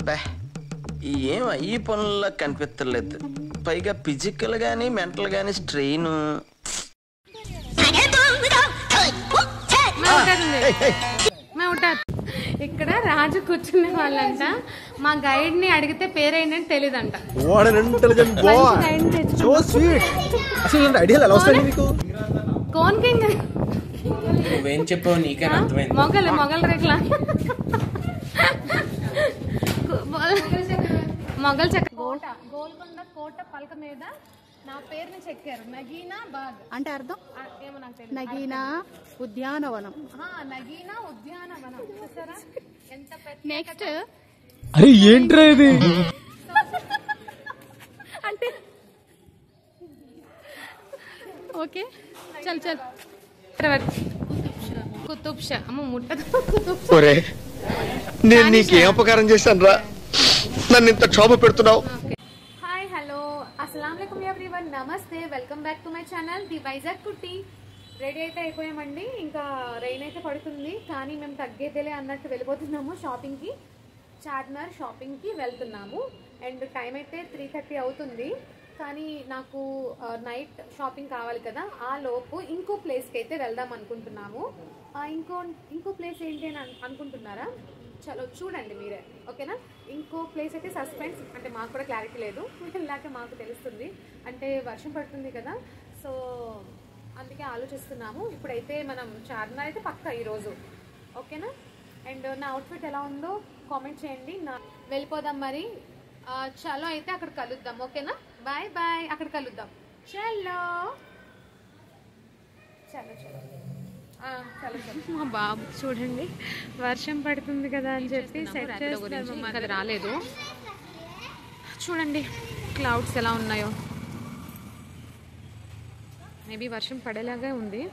అబ్బే ఏం ఈ పనుల్లో కనిపించలేదు. పైగా ఫిజికల్ గానీ మెంటల్ గానీ స్ట్రెయిన్. ఇక్కడ రాజు కూర్చునే వాళ్ళంట. మా గైడ్ ని అడిగితే పేరేంటని తెలియదంట. కోన్ కింగ్ నువ్వేం చెప్పావు నీకే అర్థమైంది. మొగల్ రేట్లా మొగల్ చెక్క గోల్కొండ కోట పలక మీద నా పేరుని చెక్కారు. నగీనా బాగ్ అంటే అర్థం ఏమో నాకు తెలియదు. నగీనా ఉద్యానవనం. నగీనా ఉద్యానవనం. చూసారా ఎంత పెద్ద. నెక్స్ట్ అరే ఏంట్రా ఇది అంటే ఓకే చల్ చల్. కుతుబ్ షా అమ్మ ముట్టదు. నేను నీకేం అపకారం చేశాను రా, నన్ను ఇంత క్షోభ పెడుతున్నావు. హాయ్ హలో అస్సలాం వాలేకుమ్ ఎవ్రీవన్, నమస్తే, welcome back to my channel the Vizag కుట్టి. రెడీ అయితే అయిపోయామండి. ఇంకా రెయిన్ అయితే పడుతుంది కానీ మేము తగ్గేదేలే అన్నట్టు వెళ్ళిపోతున్నాము షాపింగ్కి. చార్మినార్ షాపింగ్కి వెళ్తున్నాము. అండ్ టైం అయితే 3:30 అవుతుంది. కానీ నాకు నైట్ షాపింగ్ కావాలి కదా, ఆ లోపు ఇంకో ప్లేస్కి అయితే వెళ్దాం అనుకుంటున్నాము. ఇంకో ప్లేస్ ఏంటి అని అనుకుంటున్నారా? చలో చూడండి మీరే, ఓకేనా. ఇంకో ప్లేస్ అయితే సస్పెన్స్, అంటే మాకు కూడా క్లారిటీ లేదు, వెళ్ళాక మాకు తెలుస్తుంది. అంటే వర్షం పడుతుంది కదా, సో అందుకే ఆలోచిస్తున్నాము. ఇప్పుడైతే మనం చార్మినార్ అయితే పక్కా ఈరోజు, ఓకేనా. అండ్ నా అవుట్ఫిట్ ఎలా ఉందో కామెంట్ చేయండి. వెళ్ళిపోదాం మరి. చలో అయితే అక్కడ కలుద్దాం, ఓకేనా. బాయ్ బాయ్, అక్కడ కలుద్దాం. చలో చలో చలో చలో చలో. మా బాబు చూడండి, వర్షం పడుతుంది కదా అని చెప్పి సెట్ చేస్తాము. అది రాలేదు. చూడండి క్లౌడ్స్ ఎలా ఉన్నాయో. మేబీ వర్షం పడేలాగా ఉంది.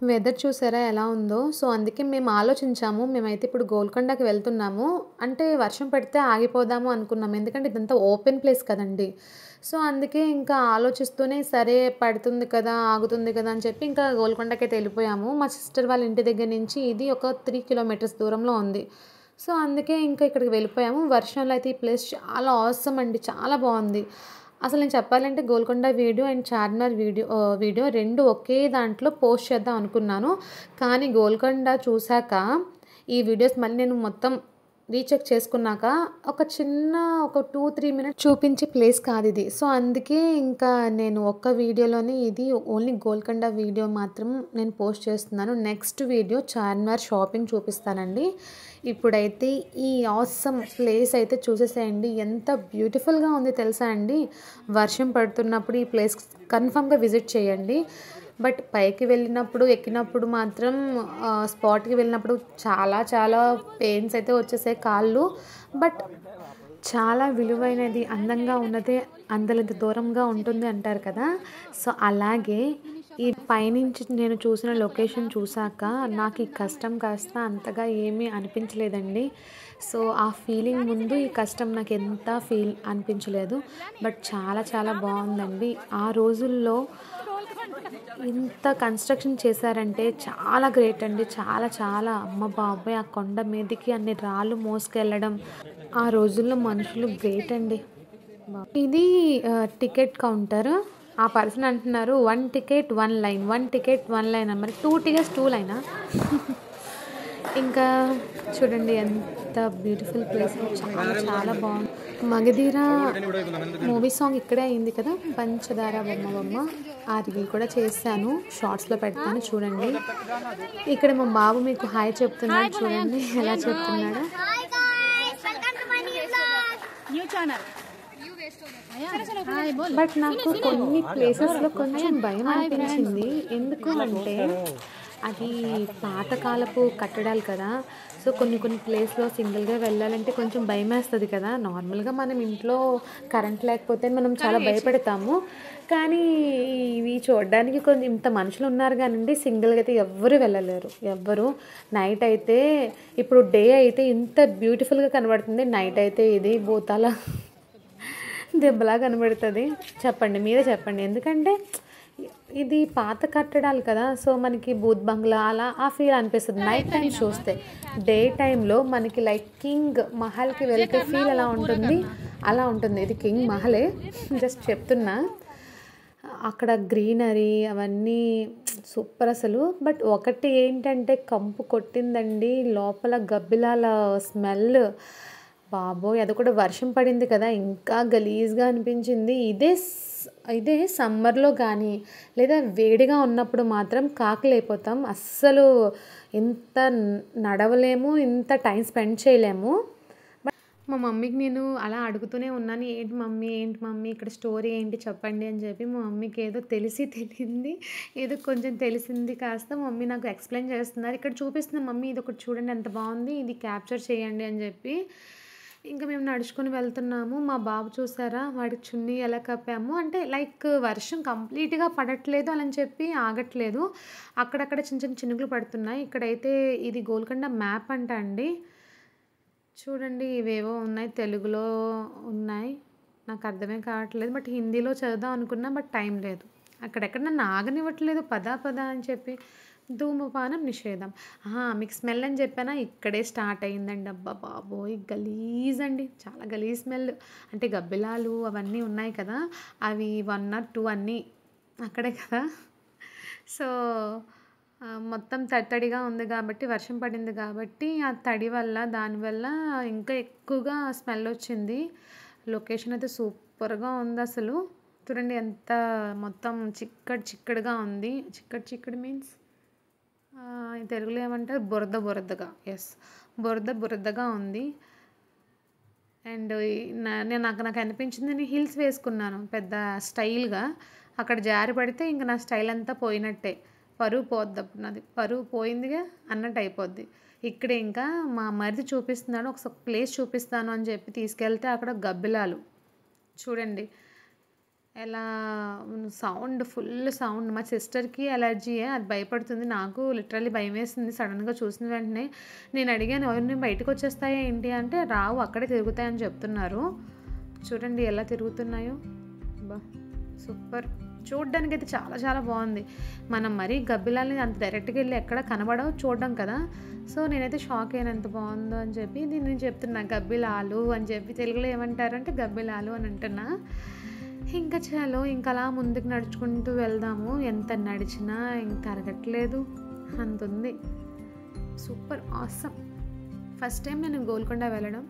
వెదర్ చూసారా ఎలా ఉందో. సో అందుకే మేము ఆలోచించాము, మేమైతే ఇప్పుడు గోల్కొండకి వెళ్తున్నాము. అంటే వర్షం పడితే ఆగిపోదాము అనుకున్నాము, ఎందుకంటే ఇదంతా ఓపెన్ ప్లేస్ కదండి. సో అందుకే ఇంకా ఆలోచిస్తూనే సరే పడుతుంది కదా ఆగుతుంది కదా అని చెప్పి ఇంకా గోల్కొండకి అయితే వెళ్ళిపోయాము. మా సిస్టర్ వాళ్ళ ఇంటి దగ్గర నుంచి ఇది ఒక 3 కిలోమీటర్స్ దూరంలో ఉంది. సో అందుకే ఇంకా ఇక్కడికి వెళ్ళిపోయాము. వర్షంలో అయితే ఈ ప్లేస్ చాలా ఆసమ్ అండి, చాలా బాగుంది. అసలు నేను చెప్పాలంటే Golconda video and Charminar video రెండు ఒకే దాంట్లో పోస్ట్ చేద్దాం అనుకున్నాను. కానీ గోల్కొండ చూశాక ఈ వీడియోస్ మళ్ళీ నేను మొత్తం రీచెక్ చేసుకున్నాక ఒక 2-3 మినిట్స్ చూపించే ప్లేస్ కాదు ఇది. సో అందుకే ఇంకా నేను ఒక్క వీడియోలోనే ఇది ఓన్లీ గోల్కొండ వీడియో మాత్రం నేను పోస్ట్ చేస్తున్నాను. నెక్స్ట్ వీడియో చార్మినార్ షాపింగ్ చూపిస్తానండి. ఇప్పుడైతే ఈ ఆసమ్ ప్లేస్ అయితే చూసేసేయండి, ఎంత బ్యూటిఫుల్గా ఉంది తెలుసా అండి. వర్షం పడుతున్నప్పుడు ఈ ప్లేస్ కన్ఫామ్గా విజిట్ చేయండి. బట్ పైకి వెళ్ళినప్పుడు ఎక్కినప్పుడు మాత్రం స్పాట్కి వెళ్ళినప్పుడు చాలా చాలా పెయిన్స్ అయితే వచ్చేసాయి కాళ్ళు. బట్ చాలా విలువైనది, అందంగా ఉన్నదే అందలంత దూరంగా ఉంటుంది అంటారు కదా. సో అలాగే ఈ పైనుంచి నేను చూసిన లొకేషన్ చూసాక నాకు ఈ కష్టం కాస్త అంతగా ఏమీ అనిపించలేదండి. సో ఆ ఫీలింగ్ ముందు ఈ కష్టం నాకు ఎంత ఫీల్ అనిపించలేదు. బట్ చాలా చాలా బాగుందండి. ఆ రోజుల్లో ఇంత కన్స్ట్రక్షన్ చేశారంటే చాలా గ్రేట్ అండి, చాలా చాలా. అమ్మ బాబాయ్, ఆ కొండ మీదకి అన్ని రాళ్ళు మోసుకెళ్ళడం, ఆ రోజుల్లో మనుషులు గ్రేట్ అండి. ఇది టికెట్ కౌంటర్. ఆ పర్సన్ అంటున్నారు 1 టికెట్ 1 లైన్, 1 టికెట్ 1 లైన్, మరి 2 టికెట్స్ 2 లైనా. ఇంకా చూడండి ఎంత బ్యూటిఫుల్ ప్లేస్, చాలా చాలా బాగుంది. మగధీర మూవీ సాంగ్ ఇక్కడే అయింది కదా, పంచదార బొమ్మ బొమ్మ. ఆ రీల్ కూడా చేశాను, షార్ట్స్లో పెడతాను చూడండి. ఇక్కడ మా బాబు మీకు హాయ్ చెప్తున్నాడు, చూడండి ఎలా చెప్తున్నాడు. బట్ నాకు కొన్ని ప్లేసెస్లో కొంచెం భయం అనిపించింది. ఎందుకు అంటే అది పాతకాలపు కట్టడాలు కదా. సో కొన్ని ప్లేస్లో సింగిల్గా వెళ్ళాలంటే కొంచెం భయం వేస్తుంది కదా. నార్మల్గా మనం ఇంట్లో కరెంట్ లేకపోతే మనం చాలా భయపడతాము. కానీ ఇవి చూడడానికి కొంచెం ఇంత మనుషులు ఉన్నారు కానండి, సింగిల్గా అయితే ఎవ్వరు వెళ్ళలేరు ఎవ్వరు. నైట్ అయితే, ఇప్పుడు డే అయితే ఇంత బ్యూటిఫుల్గా కనబడుతుంది, నైట్ అయితే ఇది భూతాల దెబ్బలా కనబడుతుంది. చెప్పండి, మీరే చెప్పండి. ఎందుకంటే ఇది పాత కట్టడాలు కదా, సో మనకి బూత్ బంగ్లా అలా ఆ ఫీల్ అనిపిస్తుంది నైట్ టైం చూస్తే. డే టైంలో మనకి లైక్ కింగ్ మహల్కి వెళ్తే ఫీల్ ఎలా ఉంటుంది అలా ఉంటుంది. ఇది కింగ్ మహలే, జస్ట్ చెప్తున్నా. అక్కడ గ్రీనరీ అవన్నీ సూపర్ అసలు. బట్ ఒకటి ఏంటంటే కంపు కొట్టిందండి, లోపల గబ్బిలాల స్మెల్. బాబోయ్, అది కూడా వర్షం పడింది కదా, ఇంకా గలీజ్గా అనిపించింది. ఇదే సమ్మర్లో కానీ లేదా వేడిగా ఉన్నప్పుడు మాత్రం కాకలైపోతాం. అస్సలు ఇంత నడవలేము, ఇంత టైం స్పెండ్ చేయలేము. మా మమ్మీకి నేను అలా అడుగుతూనే ఉన్నాను, ఏంటి మమ్మీ ఇక్కడ స్టోరీ ఏంటి చెప్పండి అని చెప్పి. మా మమ్మీకి ఏదో తెలియంది, ఏదో కొంచెం తెలిసింది కాస్త మమ్మీ నాకు ఎక్స్ప్లెయిన్ చేస్తున్నారు. ఇక్కడ చూపిస్తున్న మమ్మీ ఇది ఒకటి చూడండి ఎంత బాగుంది, ఇది క్యాప్చర్ చేయండి అని చెప్పి. ఇంకా మేము నడుచుకొని వెళ్తున్నాము. మా బాబు చూసారా, వాడికి చున్నీ ఎలా కప్పాము అంటే లైక్ వర్షం కంప్లీట్గా పడట్లేదు అని చెప్పి ఆగట్లేదు, అక్కడక్కడ చిన్న చిన్న చినుకులు పడుతున్నాయి. ఇక్కడైతే ఇది గోల్కొండ మ్యాప్ అంట అండి. చూడండి, ఇవేవో ఉన్నాయి, తెలుగులో ఉన్నాయి, నాకు అర్థమే కావట్లేదు. బట్ హిందీలో చదువుదాం అనుకున్నా, బట్ టైం లేదు. అక్కడెక్కడ నన్ను ఆగనివ్వట్లేదు, పద అని చెప్పి. ధూమపానం నిషేధం, మీకు స్మెల్ అని చెప్పానా, ఇక్కడే స్టార్ట్ అయ్యిందండి. అబ్బా బాబోయ్, గలీజ్ అండి, చాలా గలీజ్ స్మెల్. అంటే గబ్బిలాలు అవన్నీ ఉన్నాయి కదా, అవి 1 or 2 అన్నీ అక్కడే కదా. సో మొత్తం తడిగా ఉంది కాబట్టి, వర్షం పడింది కాబట్టి ఆ తడి వల్ల దానివల్ల ఇంకా ఎక్కువగా స్మెల్ వచ్చింది. లొకేషన్ అయితే సూపర్గా ఉంది అసలు. చూడండి ఎంత మొత్తం చిక్కడిగా ఉంది. చిక్కడి మీన్స్ తెలుగులో ఏమంటారు, బురదగా. ఎస్, బురదగా ఉంది. అండ్ నాకు అనిపించింది, నేను హిల్స్ వేసుకున్నాను పెద్ద స్టైల్గా, అక్కడ జారి పడితే ఇంకా నా స్టైల్ అంతా పోయినట్టే, పరువు పోద్ది, అప్పుడు నాది పరువు పోయిందిగా అన్నట్టు అయిపోద్ది. ఇక్కడ ఇంకా మా మరిది చూపిస్తున్నాడు, ఒకసారి ప్లేస్ చూపిస్తాను అని చెప్పి తీసుకెళ్తే అక్కడ గబ్బిలాలు చూడండి ఎలా సౌండ్, ఫుల్ సౌండ్. మా సిస్టర్కి అలర్జీయే, అది భయపడుతుంది, నాకు లిటరల్లీ భయం వేస్తుంది సడన్గా చూసిన వెంటనే. నేను అడిగాను, ఎవరిని బయటకు వచ్చేస్తాయా ఏంటి అంటే, రావు, అక్కడే తిరుగుతాయని చెప్తున్నారు. చూడండి ఎలా తిరుగుతున్నాయో, బా సూపర్. చూడడానికి అయితే చాలా చాలా బాగుంది. మనం మరీ గబ్బిలాలని అంత డైరెక్ట్గా వెళ్ళి ఎక్కడ కనబడవు, చూడడం కదా. సో నేనైతే షాక్ అయ్యాను, ఎంత బాగుందో అని చెప్పి. దీన్ని నేను చెప్తున్నా గబ్బిలాలు అని చెప్పి, తెలుగులో ఏమంటారంటే గబ్బిలాలు అని అంటున్నా. ఇంకా చాలు, ఇంకా అలా ముందుకు నడుచుకుంటూ వెళ్దాము. ఎంత నడిచినా ఇంక తరగట్లేదు, అంత ఉంది. Super awesome. ఫస్ట్ టైం నేను గోల్కొండ వెళ్ళడం,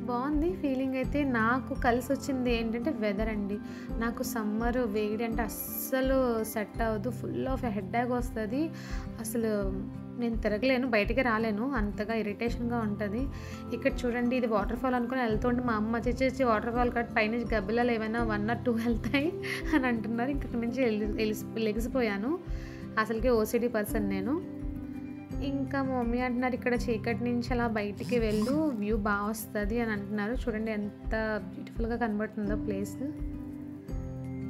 బాగుంది ఫీలింగ్ అయితే. నాకు కలిసి వచ్చింది ఏంటంటే వెదర్ అండి. నాకు సమ్మర్ వేడి అంటే అస్సలు సెట్ అవ్వదు, ఫుల్ ఆఫ్ హెడ్ఏక్ వస్తుంది. అసలు నేను తిరగలేను, బయటికి రాలేను, అంతగా ఇరిటేషన్గా ఉంటుంది. ఇక్కడ చూడండి, ఇది వాటర్ ఫాల్ అనుకుని వెళ్తుంటే మా అమ్మ చేసి వాటర్ ఫాల్ కట్ పైనుంచి గబ్బిలాలు ఏమైనా 1 or 2 వెళ్తాయి అని అంటున్నారు. ఇక్కడ నుంచి లెగిసిపోయాను. అసలుకే ఓసిడి పర్సన్ నేను. ఇంకా మా మమ్మీ అంటున్నారు, ఇక్కడ చీకటి నుంచి అలా బయటికి వెళ్ళు, వ్యూ బాగా వస్తుంది అని అంటున్నారు. చూడండి ఎంత బ్యూటిఫుల్గా కనబడుతుందో ప్లేస్.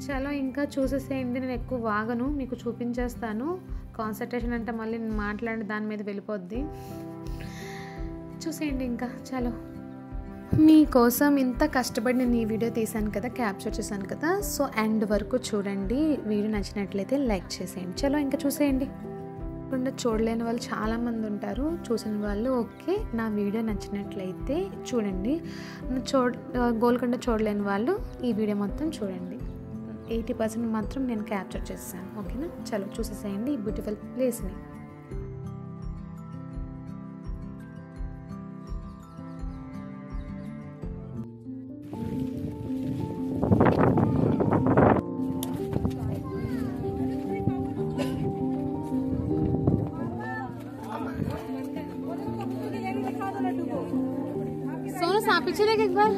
చాలా ఇంకా చూసేసేయండి, నేను ఎక్కువ వాగను, మీకు చూపించేస్తాను. కాన్సన్ట్రేషన్ అంటే మళ్ళీ నేను మాట్లాడి దాని మీద వెళ్ళిపోద్ది. చూసేయండి ఇంకా. చలో, మీకోసం ఇంత కష్టపడి నేను ఈ వీడియో తీసాను కదా, క్యాప్చర్ చేశాను కదా. సో ఎండ్ వరకు చూడండి, వీడియో నచ్చినట్లయితే లైక్ చేసేయండి. చలో ఇంకా చూసేయండి. చూడలేని వాళ్ళు చాలామంది ఉంటారు, చూసిన వాళ్ళు ఓకే, నా వీడియో నచ్చినట్లయితే చూడండి. గోల్కొండ చూడలేని వాళ్ళు ఈ వీడియో మొత్తం చూడండి. 80% మాత్రం నేను క్యాప్చర్ చేస్తాను, ఓకేనా. చలో చూసేసేయండి ఈ బ్యూటిఫుల్ ప్లేస్ని. सोनू पीछे देख एक बार।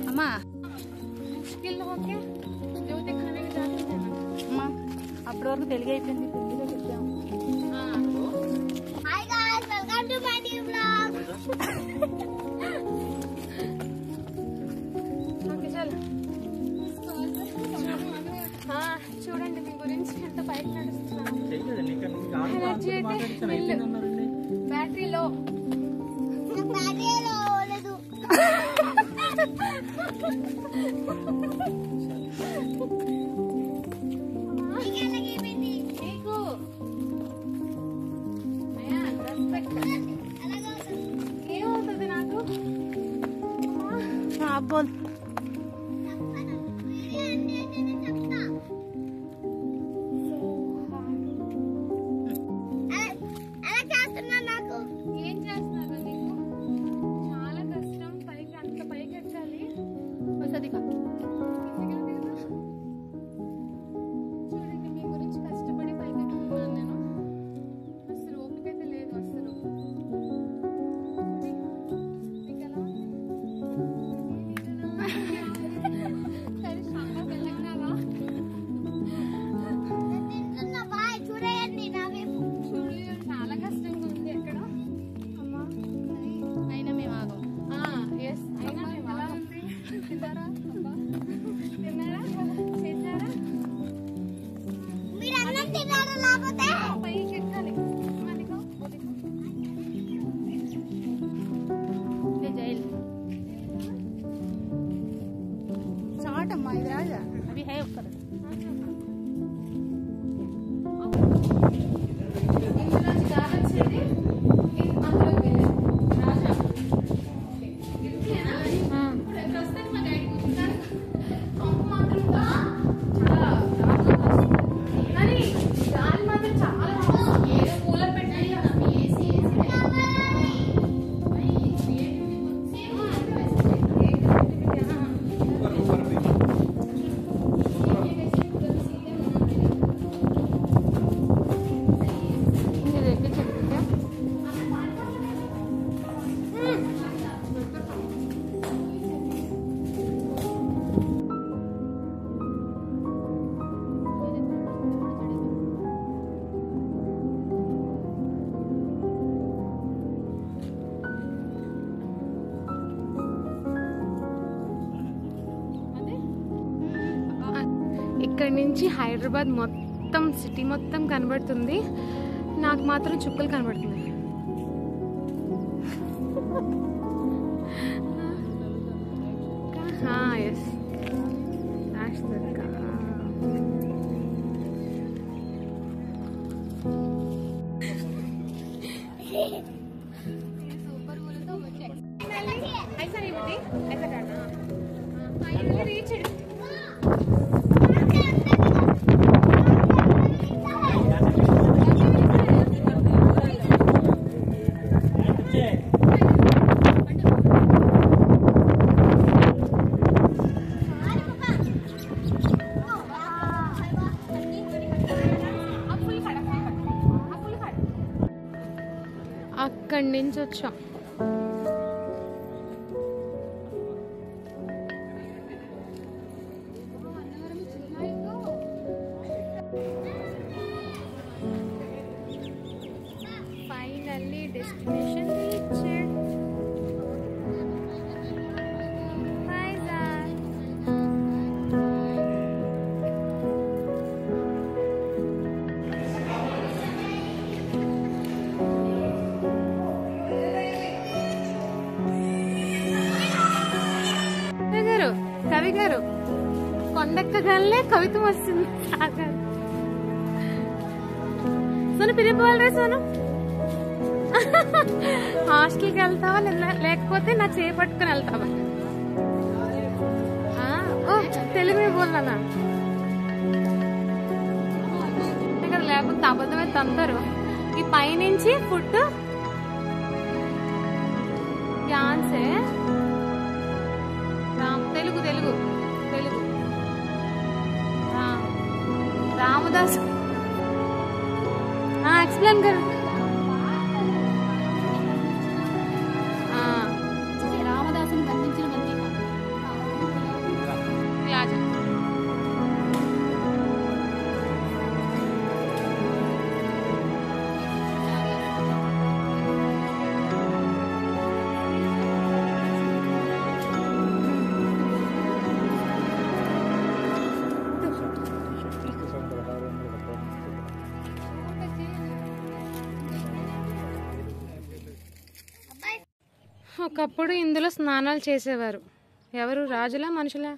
अम्मा मुश्किल हो क्या जो दिखाने के जाते हैं अम्मा అప్పటి వరకు తెలుగు అయిపోయింది తెలుగులో చెప్తాం hi guys welcome to my new vlog అంత పైకి నడుస్తున్నాను. ఎనర్జీ అయితే బ్యాటరీలో ఏమవుతుంది నాకు? బోల్ ఏం చేస్తున్నారు నీకు? చాలా కష్టం. పైకి అంత పైకి ఎక్కాలి. వస్తుంది చూడండి, మీ గురించి కష్టపడి పైకి ఎక్కుతున్నాను నేను. అసలు ఓపిక అయితే లేదు అసలు. చాలా కష్టంగా ఉంది ఎక్కడ అమ్మా. అయినా మేము ఆగం. ఎస్, అయినా మేము ఆగం. తిన్నారా? తిన్నారా? చేశారా? పైకి ఎక్కాలి. జైలు చాటమ్మా, ఇది రాజా. అవి హై ఒక్కరు ఇక్కడ నుంచి హైదరాబాద్ మొత్తం సిటీ మొత్తం కనబడుతుంది. నాకు మాత్రం చుక్కలు కనబడుతుంది. ఎస్, అక్కడి నుంచి వచ్చాం. Finally destination reached. కవి గారు, కొండెక్కగానే కవిత్వం వస్తుంది. సోను పిలిపోవాలి. సోను, హాస్టల్కి వెళ్తావా లేకపోతే నా చేయి పట్టుకుని వెళ్తావా? తెలుగు में बोलना ना, లేకపోతే అబద్ధమే తంతారు. ఈ పైనుంచి ఫుడ్ యాన్సే తెలుగు తెలుగు తెలుగు రామదాస్ एक्सप्लेन कर। రామదాసుని బంధించిన మంత్రి ఒకప్పుడు ఇందులో స్నానాలు చేసేవారు. ఎవరు, రాజులా మనుషులా?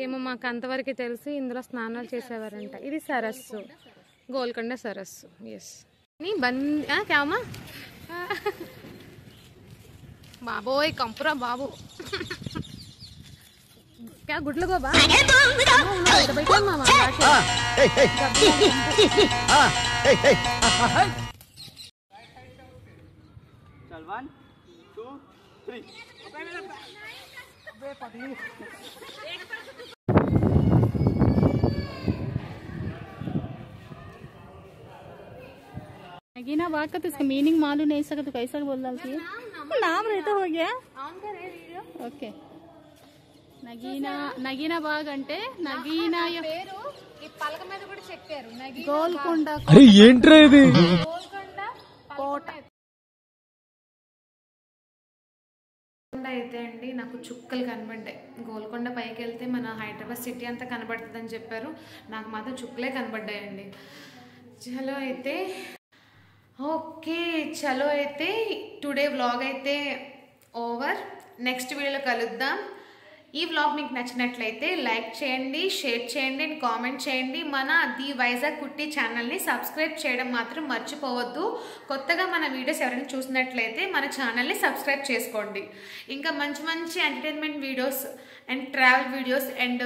ఏమో, మాకు అంతవరకు తెలిసి ఇందులో స్నానాలు చేసేవారంట. ఇది సరస్సు, గోల్కొండ సరస్సు. ఎస్ నీ క్యామా బాబోయ్, కంపురా బాబు. क्या गुड लगो बा बैठे मामा चल 1 2 3 नगीना बात का तो इसका मीनिंग मालूम नहीं सका तो कैसा बोल रहा थी? नाम रहता हो गया ओके. నగీనా నగీనా బాగ్ అంటే నగీనా పేరు ఈ పలక మీద కూడా చెక్కారు. గోల్కొండ. అరే ఏంట్రా ఇది? గోల్కొండ కోట అయితే అండి నాకు చుక్కలు కనబడ్డాయి. గోల్కొండ పైకి వెళ్తే మన హైదరాబాద్ సిటీ అంతా కనబడుతుందని చెప్పారు. నాకు మాత్రం చుక్కలే కనబడ్డాయండి. చలో అయితే ఓకే, చలో అయితే టుడే వ్లాగ్ అయితే ఓవర్. నెక్స్ట్ వీడియోలో కలుద్దాం. ఈ వ్లాగ్ మీకు నచ్చినట్లయితే లైక్ చేయండి, షేర్ చేయండి అండ్ కామెంట్ చేయండి. మన ది వైజాగ్ కుట్టి ఛానల్ని సబ్స్క్రైబ్ చేయడం మాత్రం మర్చిపోవద్దు. కొత్తగా మన వీడియోస్ ఎవరైనా చూసినట్లయితే మన ఛానల్ని సబ్స్క్రైబ్ చేసుకోండి. ఇంకా మంచి మంచి entertainment videos and travel videos and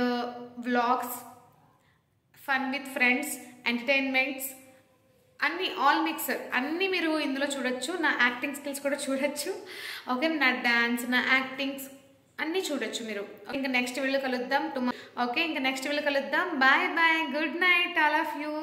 vlogs, fun with friends, entertainments అన్నీ ఆల్ మిక్స్ అన్నీ మీరు ఇందులో చూడొచ్చు. నా యాక్టింగ్ స్కిల్స్ కూడా చూడొచ్చు. ఓకే, నా డాన్స్, నా యాక్టింగ్స్ అన్నీ చూడొచ్చు మీరు. ఇంకా నెక్స్ట్ వీడియో కలుద్దాం. ఓకే, ఇంకా నెక్స్ట్ వీడియో కలుద్దాం. Bye bye, good night all of you.